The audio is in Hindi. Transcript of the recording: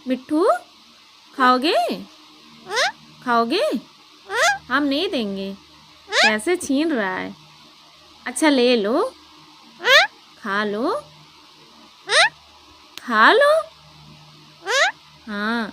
मिट्ठू खाओगे? खाओगे? हम नहीं देंगे। कैसे छीन रहा है। अच्छा ले लो, खा लो, खा लो। हाँ।